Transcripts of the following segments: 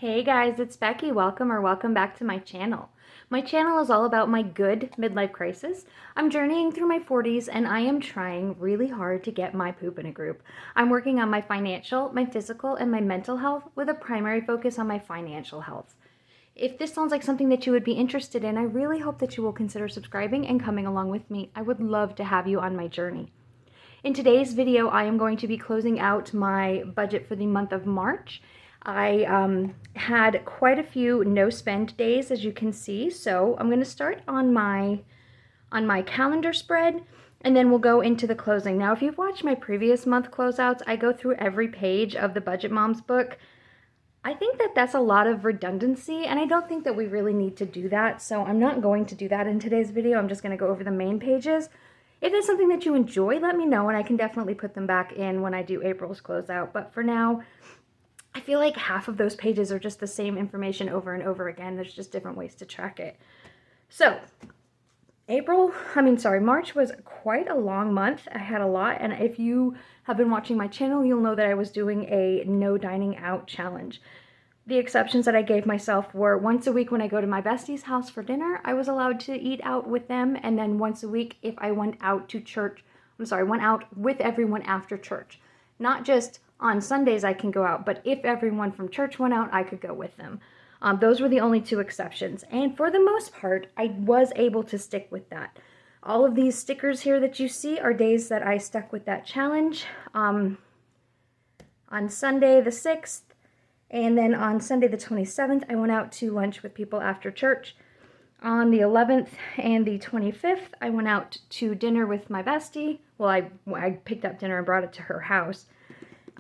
Hey guys, it's Becky. Welcome back to my channel. My channel is all about my good midlife crisis. I'm journeying through my 40s and I am trying really hard to get my poop in a group. I'm working on my financial, my physical, and my mental health with a primary focus on my financial health. If this sounds like something that you would be interested in, I really hope that you will consider subscribing and coming along with me. I would love to have you on my journey. In today's video, I am going to be closing out my budget for the month of March. I had quite a few no spend days, as you can see, so I'm going to start on my calendar spread, and then we'll go into the closing. Now, if you've watched my previous month closeouts, I go through every page of the Budget Moms book. I think that that's a lot of redundancy, and I don't think that we really need to do that, so I'm not going to do that in today's video. I'm just going to go over the main pages. If it's something that you enjoy, let me know, and I can definitely put them back in when I do April's closeout. But for now, I feel like half of those pages are just the same information over and over again. There's just different ways to track it. So, March was quite a long month. I had a lot, and if you have been watching my channel, you'll know that I was doing a no dining out challenge. The exceptions that I gave myself were once a week when I go to my bestie's house for dinner, I was allowed to eat out with them, and then once a week if I went out to church, went out with everyone after church. Not just on Sundays I can go out, but if everyone from church went out, I could go with them. Those were the only two exceptions, and for the most part, I was able to stick with that. All of these stickers here that you see are days that I stuck with that challenge. On Sunday the 6th, and then on Sunday the 27th, I went out to lunch with people after church. On the 11th and the 25th, I went out to dinner with my bestie. Well, I picked up dinner and brought it to her house.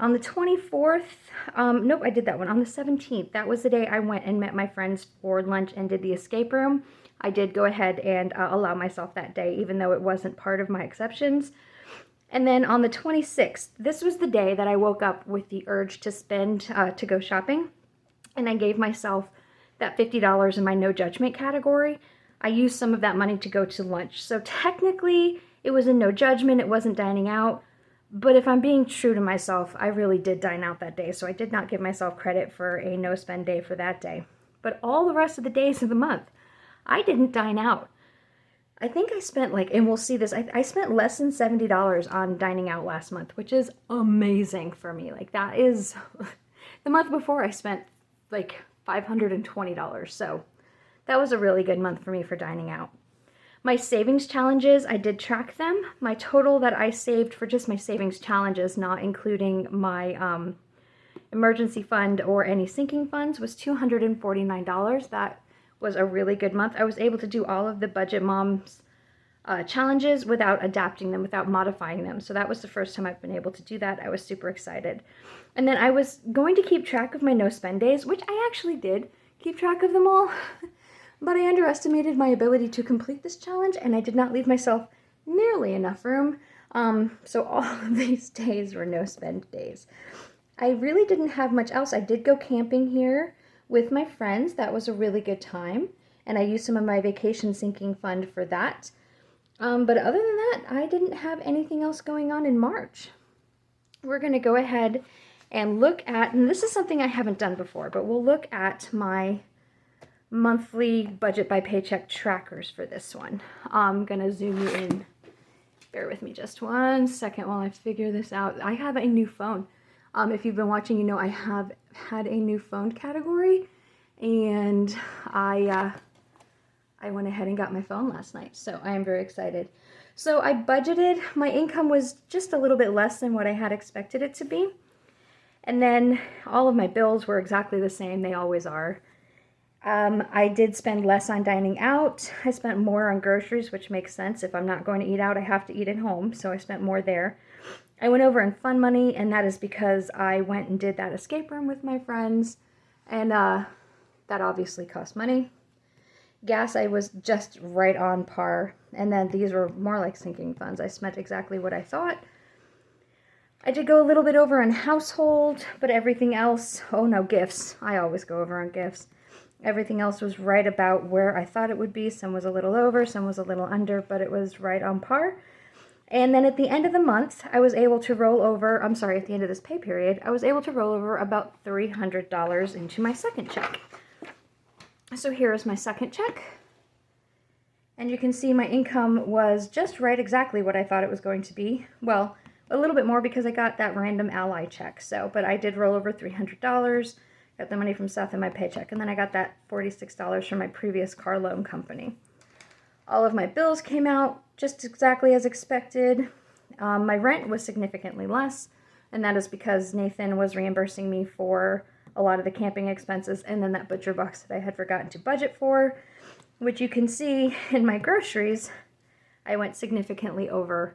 On the 24th, nope, I did that one. On the 17th, that was the day I went and met my friends for lunch and did the escape room. I did go ahead and allow myself that day, even though it wasn't part of my exceptions. And then on the 26th, this was the day that I woke up with the urge to spend, to go shopping. And I gave myself that $50 in my no judgment category. I used some of that money to go to lunch. So technically, it was a no judgment. It wasn't dining out. But if I'm being true to myself, I really did dine out that day. So I did not give myself credit for a no spend day for that day. But all the rest of the days of the month, I didn't dine out. I think I spent and we'll see this, I spent less than $70 on dining out last month, which is amazing for me. That is, the month before I spent $520. So that was a really good month for me for dining out. My savings challenges, I did track them. My total that I saved for just my savings challenges, not including my emergency fund or any sinking funds, was $249. That was a really good month. I was able to do all of the Budget Moms challenges without adapting them, without modifying them. So that was the first time I've been able to do that. I was super excited. And then I was going to keep track of my no spend days, which I actually did keep track of them all, but I underestimated my ability to complete this challenge, and I did not leave myself nearly enough room. So all of these days were no spend days. I really didn't have much else. I did go camping here with my friends. That was a really good time, and I used some of my vacation sinking fund for that. But other than that, I didn't have anything else going on in March. We're going to go ahead and look at, and this is something I haven't done before, but we'll look at my monthly budget by paycheck trackers for this one. I'm going to zoom you in. Bear with me just 1 second while I figure this out. I have a new phone. If you've been watching, you know I have had a new phone category, and I went ahead and got my phone last night, so I am very excited. So I budgeted, my income was just a little bit less than what I had expected it to be, and then all of my bills were exactly the same. They always are. I did spend less on dining out. I spent more on groceries, which makes sense. If I'm not going to eat out, I have to eat at home, so I spent more there. I went over in fun money, and that is because I went and did that escape room with my friends, and that obviously cost money. Gas, I was just right on par, and then these were more like sinking funds. I spent exactly what I thought. I did go a little bit over on household, but everything else, oh no, gifts. I always go over on gifts. Everything else was right about where I thought it would be. Some was a little over, some was a little under, but it was right on par. And then at the end of the month, I was able to roll over, I'm sorry, at the end of this pay period, I was able to roll over about $300 into my second check. So here is my second check. And you can see my income was just right exactly what I thought it was going to be. Well, a little bit more because I got that random ally check. So, but I did roll over $300, got the money from Seth in my paycheck, and then I got that $46 from my previous car loan company. All of my bills came out just exactly as expected. My rent was significantly less, and that is because Nathan was reimbursing me for a lot of the camping expenses and then that butcher box that I had forgotten to budget for, which you can see in my groceries. I went significantly over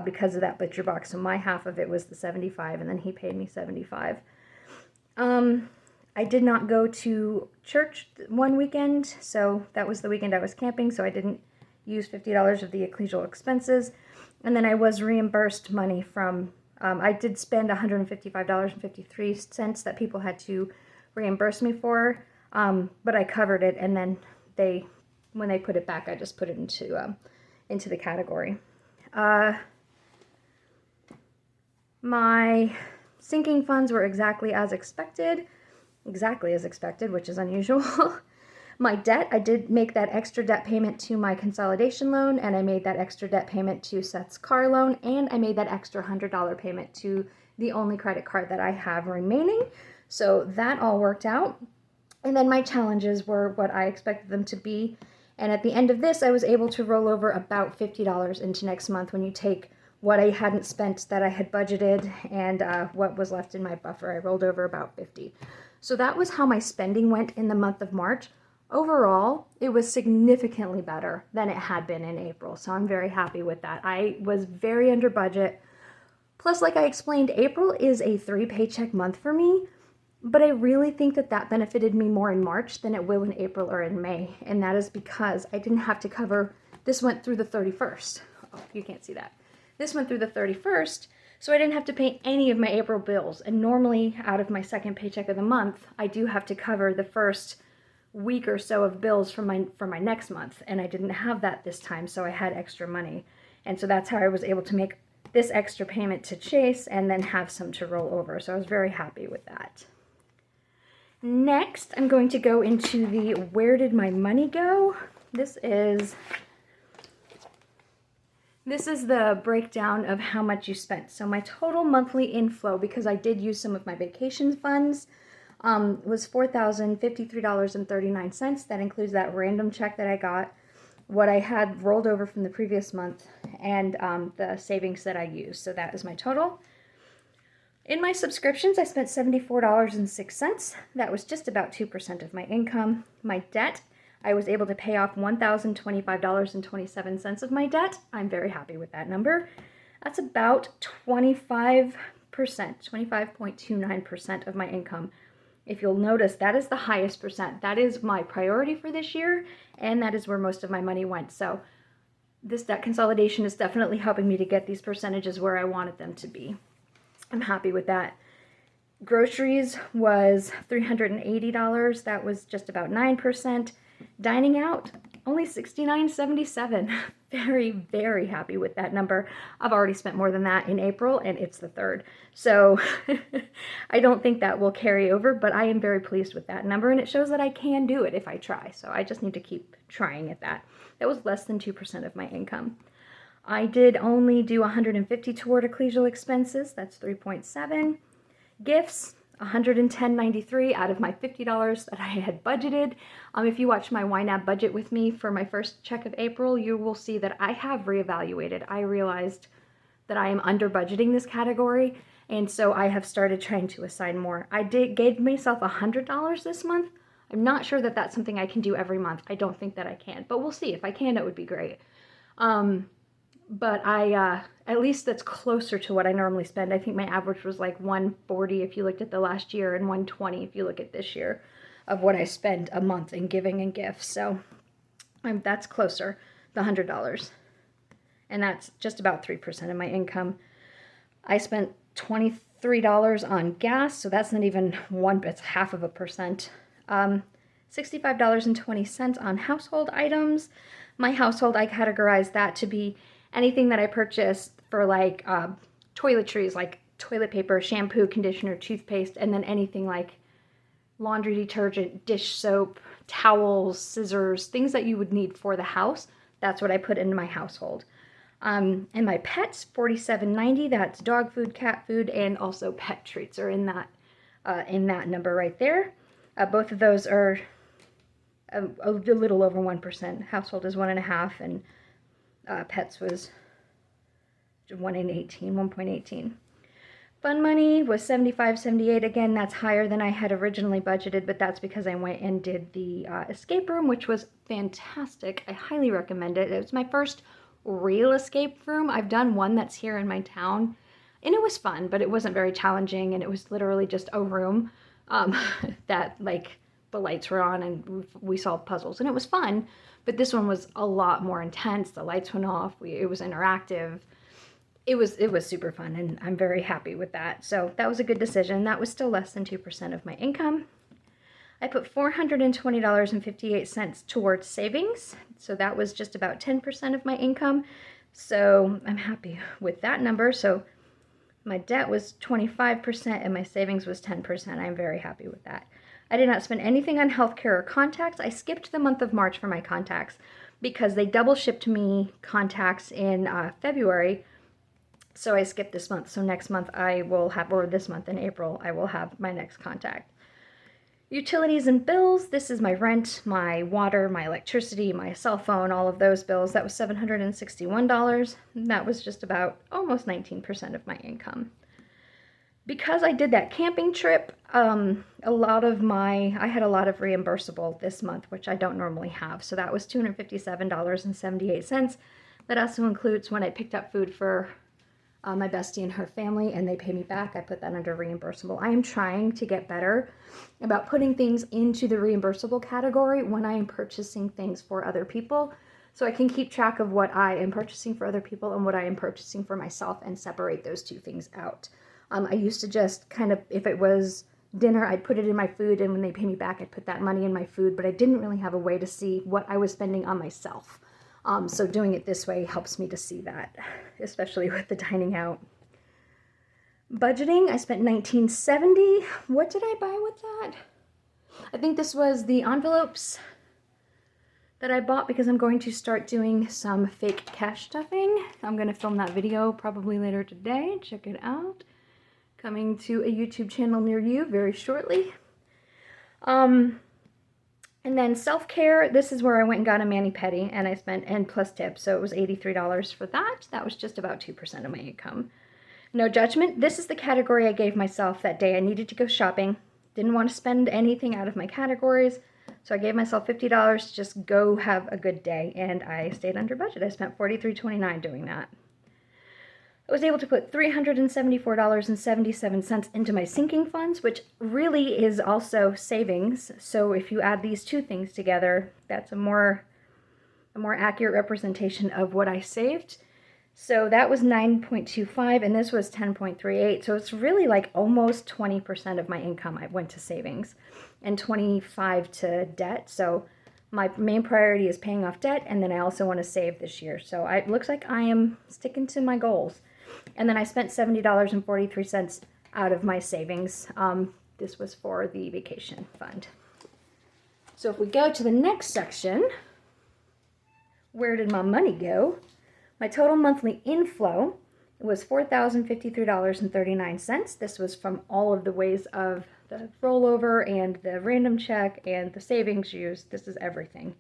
because of that butcher box. So my half of it was the $75, and then he paid me $75. I did not go to church one weekend, so that was the weekend I was camping, so I didn't use $50 of the ecclesial expenses. And then I was reimbursed money from, I did spend $155.53 that people had to reimburse me for, but I covered it, and then when they put it back, I just put it into the category. My sinking funds were exactly as expected, which is unusual. My debt, I did make that extra debt payment to my consolidation loan, and I made that extra debt payment to Seth's car loan, and I made that extra $100 payment to the only credit card that I have remaining. So that all worked out. And then my challenges were what I expected them to be. And at the end of this, I was able to roll over about $50 into next month when you take what I hadn't spent that I had budgeted and what was left in my buffer. I rolled over about $50. So that was how my spending went in the month of March. Overall, it was significantly better than it had been in April, so I'm very happy with that. I was very under budget. Plus, like I explained, April is a 3-paycheck month for me, but I really think that benefited me more in March than it will in April or in May, and that is because I didn't have to cover, this went through the 31st. Oh, you can't see that. This went through the 31st, so I didn't have to pay any of my April bills, and normally out of my second paycheck of the month, I do have to cover the first week or so of bills for my next month, and I didn't have that this time, so I had extra money. And so that's how I was able to make this extra payment to Chase and then have some to roll over. So I was very happy with that. Next, I'm going to go into the where did my money go? This is the breakdown of how much you spent. So my total monthly inflow, because I did use some of my vacation funds, was $4,053.39. That includes that random check that I got, what I had rolled over from the previous month, and the savings that I used. So that is my total. In my subscriptions, I spent $74.06. That was just about 2% of my income. My debt, I was able to pay off $1,025.27 of my debt. I'm very happy with that number. That's about 25.29% of my income. If you'll notice, that is the highest percent. That is my priority for this year, and that is where most of my money went. So this debt consolidation is definitely helping me to get these percentages where I wanted them to be. I'm happy with that. Groceries was $380. That was just about 9%. Dining out, only $69.77. Very, very happy with that number. I've already spent more than that in April, and it's the 3rd. So I don't think that will carry over, but I am very pleased with that number, and it shows that I can do it if I try. So I just need to keep trying at that. That was less than 2% of my income. I did only do $150 toward ecclesial expenses. That's 3.7. Gifts, $110.93 out of my $50 that I had budgeted. If you watch my YNAB budget with me for my first check of April, you will see that I have reevaluated. I realized that I am under budgeting this category, and so I have started trying to assign more. I gave myself $100 this month. I'm not sure that that's something I can do every month. I don't think that I can, but we'll see. If I can, it would be great. But at least that's closer to what I normally spend. I think my average was like $140 if you looked at the last year, and $120 if you look at this year of what I spend a month in giving and gifts. So that's closer, the $100. And that's just about 3% of my income. I spent $23 on gas, so that's not even it's half of a percent. $65.20 on household items. My household, I categorize that to be anything that I purchased for like toiletries, like toilet paper, shampoo, conditioner, toothpaste, and then anything like laundry detergent, dish soap, towels, scissors, things that you would need for the house. That's what I put into my household. And my pets, $47.90. That's dog food, cat food, and also pet treats are in that number right there. Both of those are a little over 1%. Household is 1.5%, and pets was 1.18. Fun money was $75.78. Again, that's higher than I had originally budgeted, but that's because I went and did the escape room, which was fantastic. I highly recommend it. It was my first real escape room. I've done one that's here in my town, and it was fun, but it wasn't very challenging, and it was literally just a room that like the lights were on and we solved puzzles, and it was fun. But this one was a lot more intense. The lights went off. It was interactive. It was super fun, and I'm very happy with that. So that was a good decision. That was still less than 2% of my income. I put $420.58 towards savings. So that was just about 10% of my income. So I'm happy with that number. So my debt was 25% and my savings was 10%. I'm very happy with that. I did not spend anything on healthcare or contacts. I skipped the month of March for my contacts because they double shipped me contacts in February. So I skipped this month. So next month I will have, or this month in April, I will have my next contact. Utilities and bills. This is my rent, my water, my electricity, my cell phone, all of those bills. That was $761. That was just about almost 19% of my income. Because I did that camping trip, I had a lot of reimbursable this month, which I don't normally have. So that was $257.78. That also includes when I picked up food for my bestie and her family, and they pay me back. I put that under reimbursable. I am trying to get better about putting things into the reimbursable category when I am purchasing things for other people, so I can keep track of what I am purchasing for other people and what I am purchasing for myself and separate those two things out. I used to just kind of, if it was dinner, I'd put it in my food, and when they pay me back, I'd put that money in my food, but I didn't really have a way to see what I was spending on myself. So doing it this way helps me to see that, especially with the dining out. Budgeting, I spent $19.70. What did I buy with that? I think this was the envelopes that I bought because I'm going to start doing some fake cash stuffing. I'm going to film that video probably later today. Check it out. Coming to a YouTube channel near you very shortly. And then self-care, this is where I went and got a mani-pedi, and I spent, and plus tips, so it was $83 for that. That was just about 2% of my income. No judgment, this is the category I gave myself that day. I needed to go shopping, didn't want to spend anything out of my categories, so I gave myself $50 to just go have a good day, and I stayed under budget. I spent $43.29 doing that. I was able to put $374.77 into my sinking funds, which really is also savings. So if you add these two things together, that's a more accurate representation of what I saved. So that was 9.25 and this was 10.38. So it's really like almost 20% of my income I went to savings and 25 to debt. So my main priority is paying off debt, and then I also want to save this year. So it looks like I am sticking to my goals. And then I spent $70.43 out of my savings. This was for the vacation fund. So if we go to the next section, where did my money go? My total monthly inflow was $4,053.39. This was from all of the ways of the rollover and the random check and the savings used. This is everything.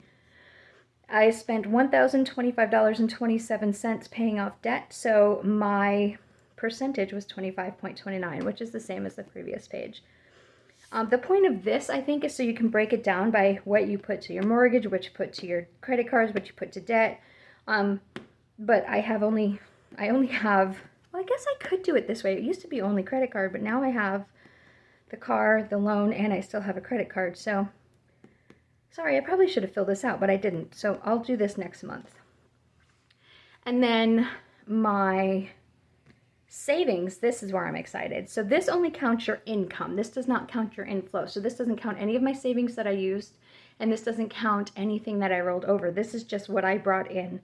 I spent $1,025.27 paying off debt, so my percentage was 25.29, which is the same as the previous page. The point of this, I think, is so you can break it down by what you put to your mortgage, what you put to your credit cards, what you put to debt. But I only have, well, I guess I could do it this way. It used to be only credit card, but now I have the car, the loan, and I still have a credit card, so sorry, I probably should have filled this out, but I didn't. So I'll do this next month. And then my savings, this is where I'm excited. So this only counts your income. This does not count your inflow. So this doesn't count any of my savings that I used, and this doesn't count anything that I rolled over. This is just what I brought in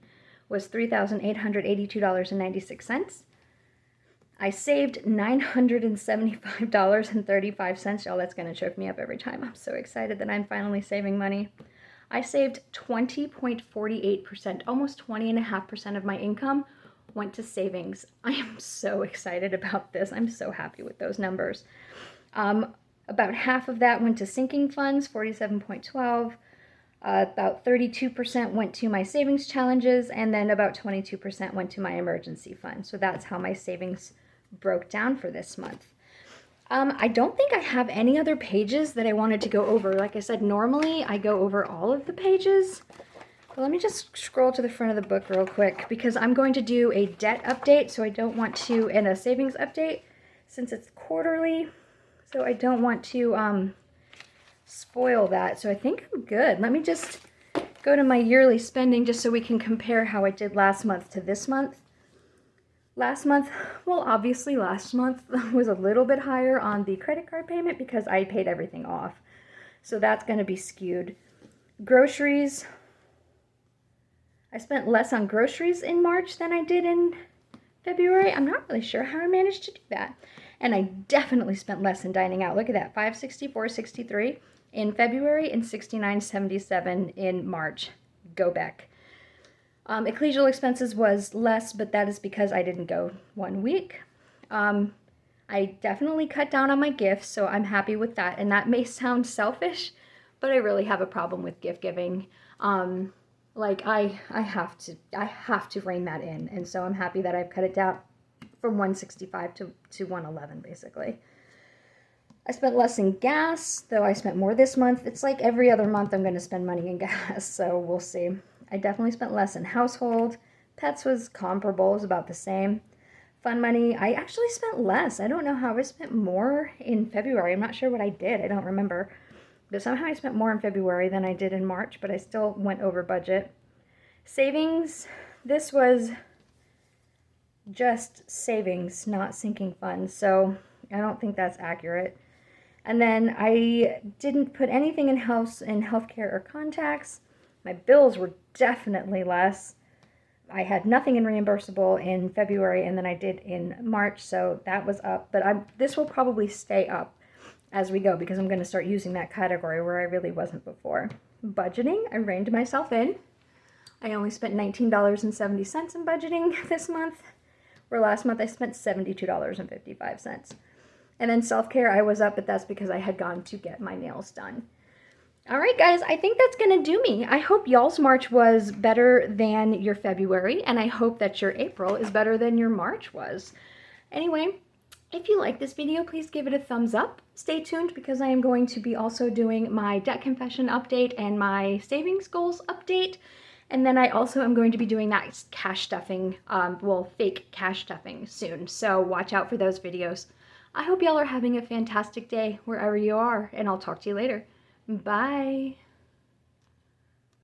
was $3,882.96. I saved $975.35. Y'all, that's going to choke me up every time. I'm so excited that I'm finally saving money. I saved 20.48%, almost 20.5% of my income went to savings. I am so excited about this. I'm so happy with those numbers. About half of that went to sinking funds, 47.12. About 32% went to my savings challenges, and then about 22% went to my emergency fund. So that's how my savings broke down for this month. I don't think I have any other pages that I wanted to go over. Like I said, normally I go over all of the pages. But let me just scroll to the front of the book real quick because I'm going to do a debt update, so I don't want to, and a savings update since it's quarterly. So I don't want to spoil that. So I think I'm good. Let me just go to my yearly spending just so we can compare how I did last month to this month. Last month, well, obviously last month was a little bit higher on the credit card payment because I paid everything off. So that's going to be skewed. Groceries. I spent less on groceries in March than I did in February. I'm not really sure how I managed to do that. And I definitely spent less in dining out. Look at that, $564.63 in February and $69.77 in March. Go back. Ecclesial expenses was less, but that is because I didn't go 1 week. I definitely cut down on my gifts, so I'm happy with that. And that may sound selfish, but I really have a problem with gift giving. Like I have to rein that in, and so I'm happy that I've cut it down from 165 to 111 basically. I spent less in gas, though I spent more this month. It's like every other month I'm going to spend money in gas, so we'll see. I definitely spent less in household. Pets was comparable, it was about the same. Fun money, I actually spent less. I don't know how I spent more in February. I'm not sure what I did. I don't remember. But somehow I spent more in February than I did in March, but I still went over budget. Savings, this was just savings, not sinking funds, so I don't think that's accurate. And then I didn't put anything in healthcare or contacts. My bills were definitely less. I had nothing in reimbursable in February, and then I did in March, so that was up. But this will probably stay up as we go because I'm going to start using that category where I really wasn't before. Budgeting, I reined myself in. I only spent $19.70 in budgeting this month, where last month I spent $72.55. And then self-care, I was up, but that's because I had gone to get my nails done. All right, guys, I think that's going to do me. I hope y'all's March was better than your February, and I hope that your April is better than your March was. Anyway, if you like this video, please give it a thumbs up. Stay tuned because I am going to be also doing my debt confession update and my savings goals update. And then I also am going to be doing that cash stuffing, fake cash stuffing soon. So watch out for those videos. I hope y'all are having a fantastic day wherever you are, and I'll talk to you later. Bye.